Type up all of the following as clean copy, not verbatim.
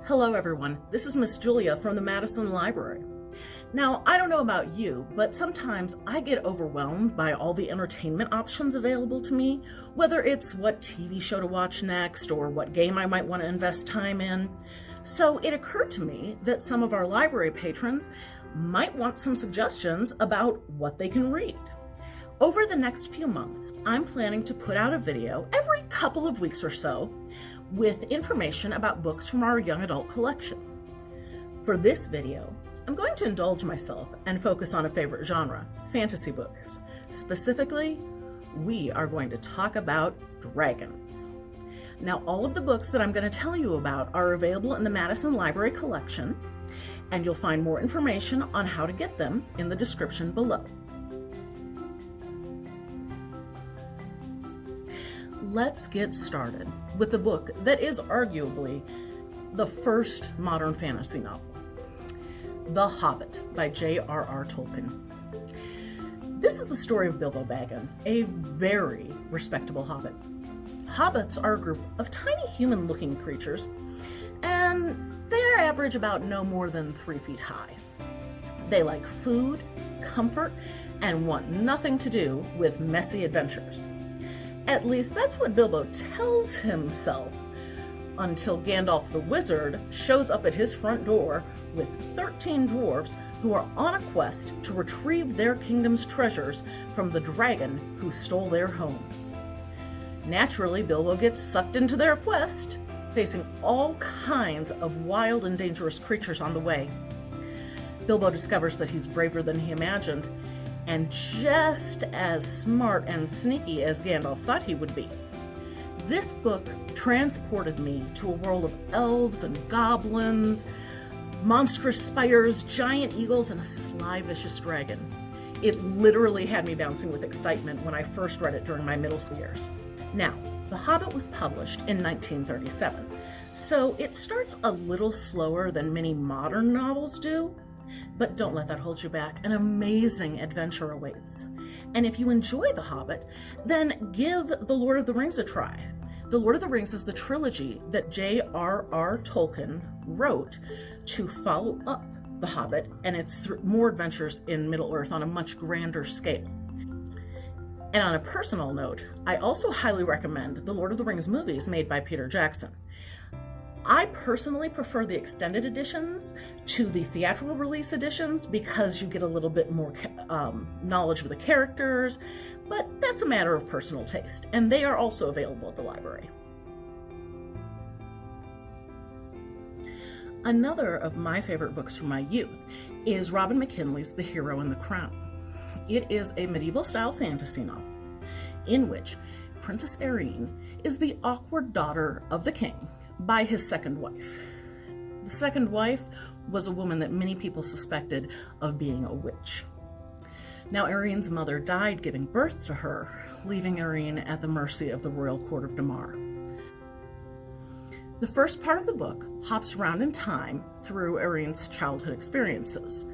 Hello everyone, this is Miss Julia from the Matteson Library. Now, I don't know about you, but sometimes I get overwhelmed by all the entertainment options available to me, whether it's what TV show to watch next or what game I might want to invest time in. So it occurred to me that some of our library patrons might want some suggestions about what they can read. Over the next few months, I'm planning to put out a video every couple of weeks or so with information about books from our young adult collection. For this video, I'm going to indulge myself and focus on a favorite genre, fantasy books. Specifically, we are going to talk about dragons. Now, all of the books that I'm going to tell you about are available in the Matteson Library collection, and you'll find more information on how to get them in the description below. Let's get started with the book that is arguably the first modern fantasy novel, The Hobbit by J.R.R. Tolkien. This is the story of Bilbo Baggins, a very respectable hobbit. Hobbits are a group of tiny human-looking creatures, and they average about no more than 3 feet high. They like food, comfort, and want nothing to do with messy adventures. At least that's what Bilbo tells himself, until Gandalf the Wizard shows up at his front door with 13 dwarves who are on a quest to retrieve their kingdom's treasures from the dragon who stole their home. Naturally, Bilbo gets sucked into their quest, facing all kinds of wild and dangerous creatures on the way. Bilbo discovers that he's braver than he imagined, and just as smart and sneaky as Gandalf thought he would be. This book transported me to a world of elves and goblins, monstrous spiders, giant eagles, and a sly, vicious dragon. It literally had me bouncing with excitement when I first read it during my middle school years. Now, The Hobbit was published in 1937, so it starts a little slower than many modern novels do. But don't let that hold you back. An amazing adventure awaits. And if you enjoy The Hobbit, then give The Lord of the Rings a try. The Lord of the Rings is the trilogy that J.R.R. Tolkien wrote to follow up The Hobbit and its more adventures in Middle-earth on a much grander scale. And on a personal note, I also highly recommend the Lord of the Rings movies made by Peter Jackson. I personally prefer the extended editions to the theatrical release editions because you get a little bit more knowledge of the characters, but that's a matter of personal taste, and they are also available at the library. Another of my favorite books from my youth is Robin McKinley's The Hero and the Crown. It is a medieval-style fantasy novel in which Princess Irene is the awkward daughter of the king by his second wife. The second wife was a woman that many people suspected of being a witch. Now, Irene's mother died giving birth to her, leaving Irene at the mercy of the royal court of Damar. The first part of the book hops around in time through Irene's childhood experiences.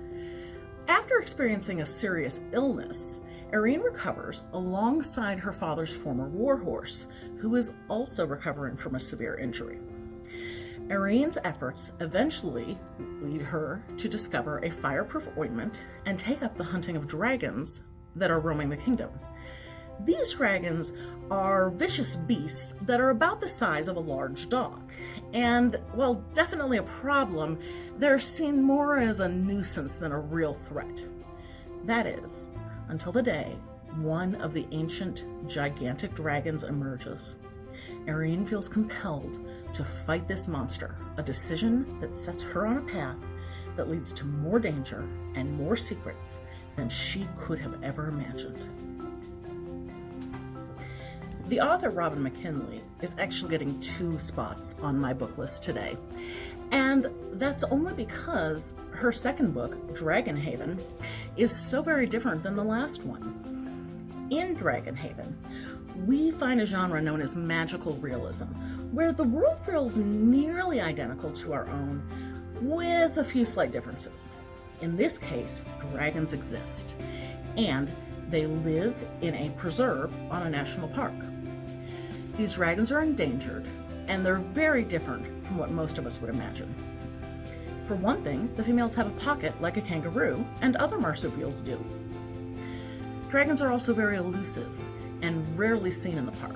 After experiencing a serious illness, Irene recovers alongside her father's former warhorse, who is also recovering from a severe injury. Irene's efforts eventually lead her to discover a fireproof ointment and take up the hunting of dragons that are roaming the kingdom. These dragons are vicious beasts that are about the size of a large dog. And while definitely a problem, they're seen more as a nuisance than a real threat. That is, until the day one of the ancient, gigantic dragons emerges. Irene feels compelled to fight this monster, a decision that sets her on a path that leads to more danger and more secrets than she could have ever imagined. The author, Robin McKinley, is actually getting 2 spots on my book list today. And that's only because her second book, Dragonhaven, is so very different than the last one. In Dragonhaven, we find a genre known as magical realism, where the world feels nearly identical to our own, with a few slight differences. In this case, dragons exist, and they live in a preserve on a national park. These dragons are endangered, and they're very different from what most of us would imagine. For one thing, the females have a pocket like a kangaroo, and other marsupials do. Dragons are also very elusive and rarely seen in the park.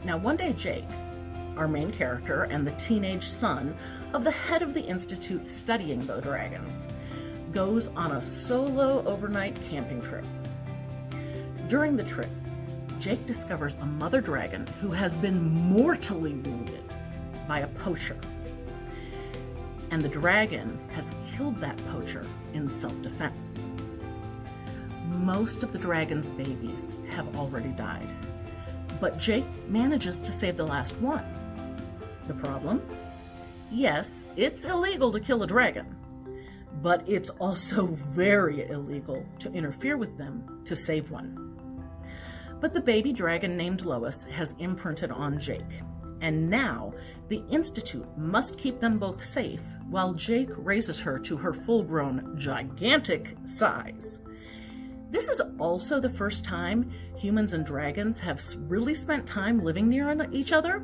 Now, one day Jake, our main character and the teenage son of the head of the institute studying the dragons, goes on a solo overnight camping trip. During the trip, Jake discovers a mother dragon who has been mortally wounded by a poacher. And the dragon has killed that poacher in self-defense. Most of the dragon's babies have already died, but Jake manages to save the last one. The problem? Yes, it's illegal to kill a dragon, but it's also very illegal to interfere with them to save one. But the baby dragon named Lois has imprinted on Jake, and now the Institute must keep them both safe while Jake raises her to her full-grown, gigantic size. This is also the first time humans and dragons have really spent time living near each other,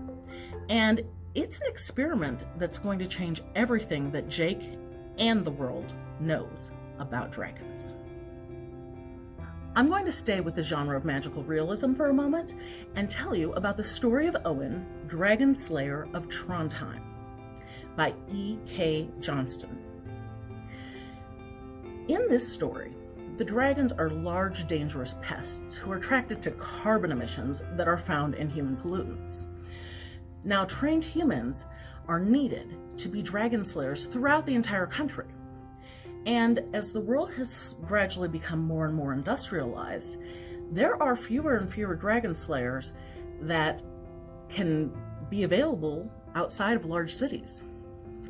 and it's an experiment that's going to change everything that Jake and the world knows about dragons. I'm going to stay with the genre of magical realism for a moment and tell you about the story of Owen, Dragon Slayer of Trondheim, by E.K. Johnston. In this story, the dragons are large, dangerous pests who are attracted to carbon emissions that are found in human pollutants. Now, trained humans are needed to be dragon slayers throughout the entire country. And as the world has gradually become more and more industrialized, there are fewer and fewer dragon slayers that can be available outside of large cities.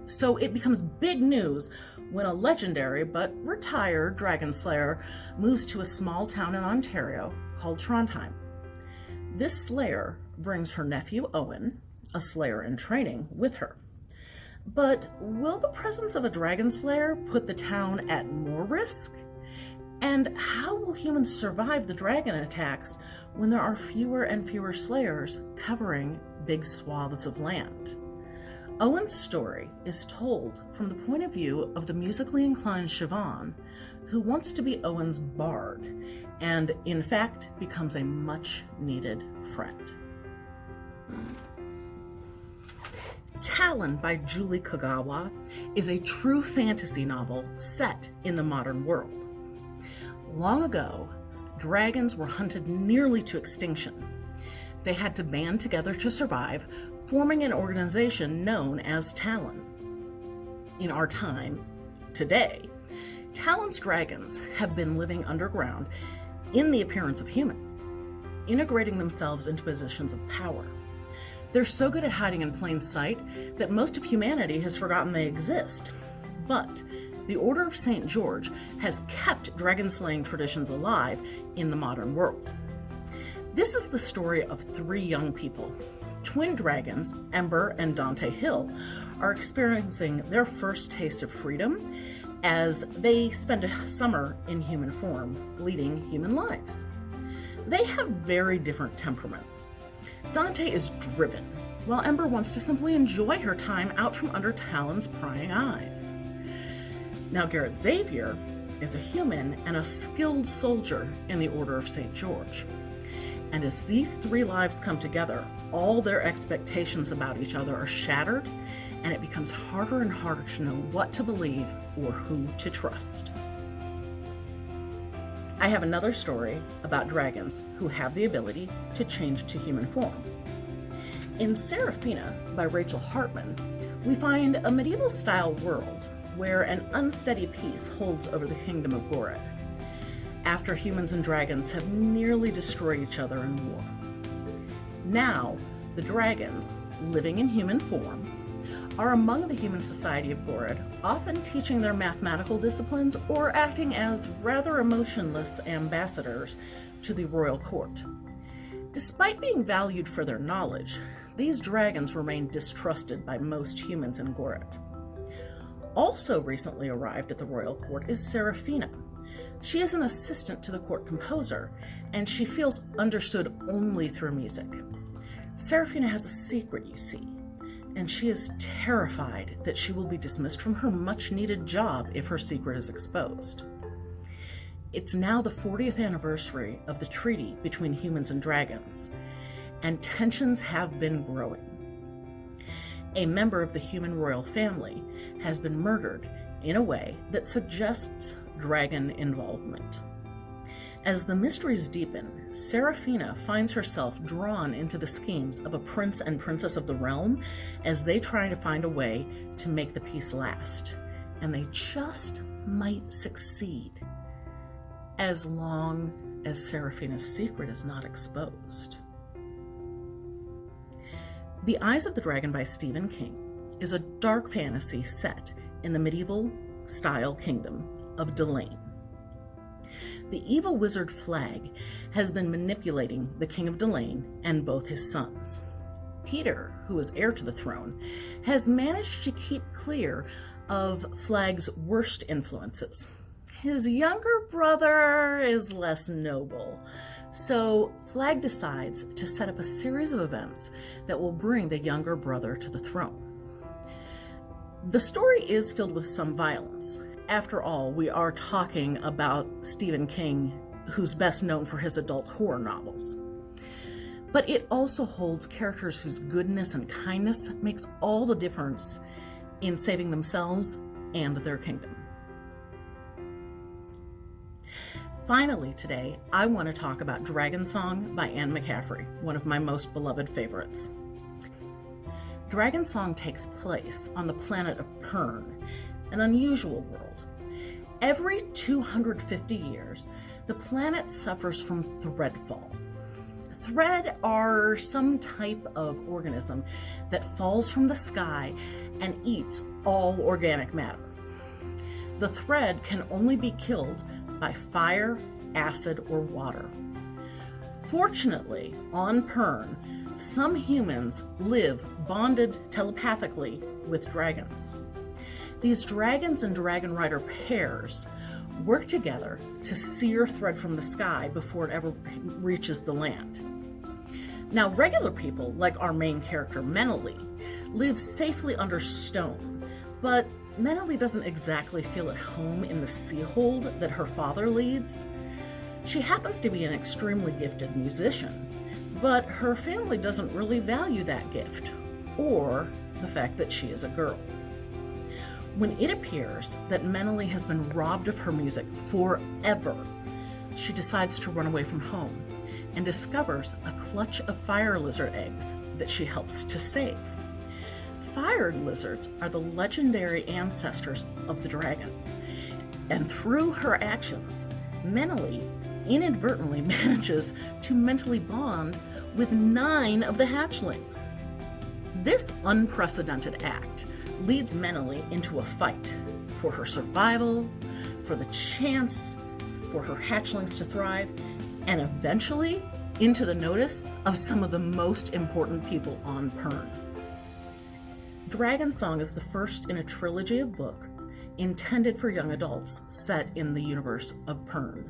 So it becomes big news when a legendary but retired dragon slayer moves to a small town in Ontario called Trondheim. This slayer brings her nephew Owen, a slayer in training, with her. But will the presence of a dragon slayer put the town at more risk? And how will humans survive the dragon attacks when there are fewer and fewer slayers covering big swaths of land? Owen's story is told from the point of view of the musically inclined Siobhan, who wants to be Owen's bard, and in fact becomes a much-needed friend. Talon by Julie Kagawa is a true fantasy novel set in the modern world. Long ago, dragons were hunted nearly to extinction. They had to band together to survive, forming an organization known as Talon. In our time, today, Talon's dragons have been living underground in the appearance of humans, integrating themselves into positions of power. They're so good at hiding in plain sight that most of humanity has forgotten they exist. But the Order of St. George has kept dragon-slaying traditions alive in the modern world. This is the story of three young people. Twin dragons, Ember and Dante Hill, are experiencing their first taste of freedom as they spend a summer in human form, leading human lives. They have very different temperaments. Dante is driven, while Ember wants to simply enjoy her time out from under Talon's prying eyes. Now, Garrett Xavier is a human and a skilled soldier in the Order of St. George. And as these three lives come together, all their expectations about each other are shattered, and it becomes harder and harder to know what to believe or who to trust. I have another story about dragons who have the ability to change to human form. In Seraphina by Rachel Hartman, we find a medieval-style world where an unsteady peace holds over the kingdom of Gorod, after humans and dragons have nearly destroyed each other in war. Now, the dragons, living in human form, are among the human society of Gorod, often teaching their mathematical disciplines or acting as rather emotionless ambassadors to the royal court. Despite being valued for their knowledge, these dragons remain distrusted by most humans in Gorod. Also recently arrived at the royal court is Seraphina. She is an assistant to the court composer, and she feels understood only through music. Seraphina has a secret, you see. and she is terrified that she will be dismissed from her much-needed job if her secret is exposed. It's now the 40th anniversary of the treaty between humans and dragons, and tensions have been growing. A member of the human royal family has been murdered in a way that suggests dragon involvement. As the mysteries deepen, Seraphina finds herself drawn into the schemes of a prince and princess of the realm as they try to find a way to make the peace last. And they just might succeed, as long as Seraphina's secret is not exposed. The Eyes of the Dragon by Stephen King is a dark fantasy set in the medieval-style kingdom of Talon. The evil wizard Flag has been manipulating the king of Talon and both his sons. Peter, who is heir to the throne, has managed to keep clear of Flag's worst influences. His younger brother is less noble, so Flag decides to set up a series of events that will bring the younger brother to the throne. The story is filled with some violence. After all, we are talking about Stephen King, who's best known for his adult horror novels. But it also holds characters whose goodness and kindness makes all the difference in saving themselves and their kingdom. Finally today, I want to talk about Dragonsong by McCaffrey, one of my most beloved favorites. Dragonsong takes place on the planet of Pern, an unusual world. Every 250 years, the planet suffers from threadfall. Thread are some type of organism that falls from the sky and eats all organic matter. The thread can only be killed by fire, acid, or water. Fortunately, on Pern, some humans live bonded telepathically with dragons. These dragons and dragon rider pairs work together to sear thread from the sky before it ever reaches the land. Now, regular people, like our main character Menely, live safely under stone, but Menely doesn't exactly feel at home in the sea-hold that her father leads. She happens to be an extremely gifted musician, but her family doesn't really value that gift, or the fact that she is a girl. When it appears that Menely has been robbed of her music forever, she decides to run away from home and discovers a clutch of fire lizard eggs that she helps to save. Fire lizards are the legendary ancestors of the dragons, and through her actions, Menely inadvertently manages to mentally bond with 9 of the hatchlings. This unprecedented act leads Menely into a fight for her survival, for the chance for her hatchlings to thrive, and eventually into the notice of some of the most important people on Pern. Dragonsong is the first in a trilogy of books intended for young adults set in the universe of Pern.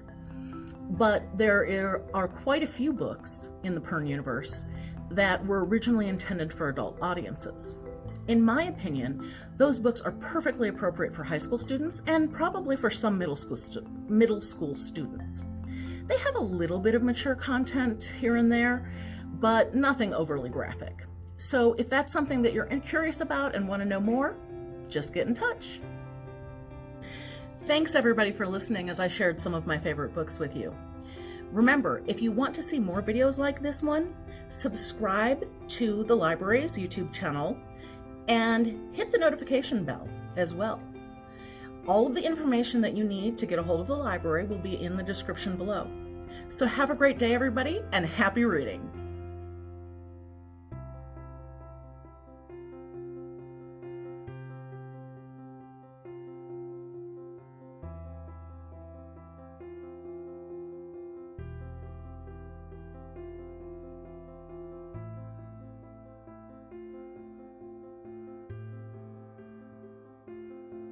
But there are quite a few books in the Pern universe that were originally intended for adult audiences. In my opinion, those books are perfectly appropriate for high school students and probably for some middle school students. They have a little bit of mature content here and there, but nothing overly graphic. So if that's something that you're curious about and want to know more, just get in touch. Thanks everybody for listening as I shared some of my favorite books with you. Remember, if you want to see more videos like this one, subscribe to the library's YouTube channel and hit the notification bell as well. All of the information that you need to get a hold of the library will be in the description below. So have a great day, everybody, and happy reading!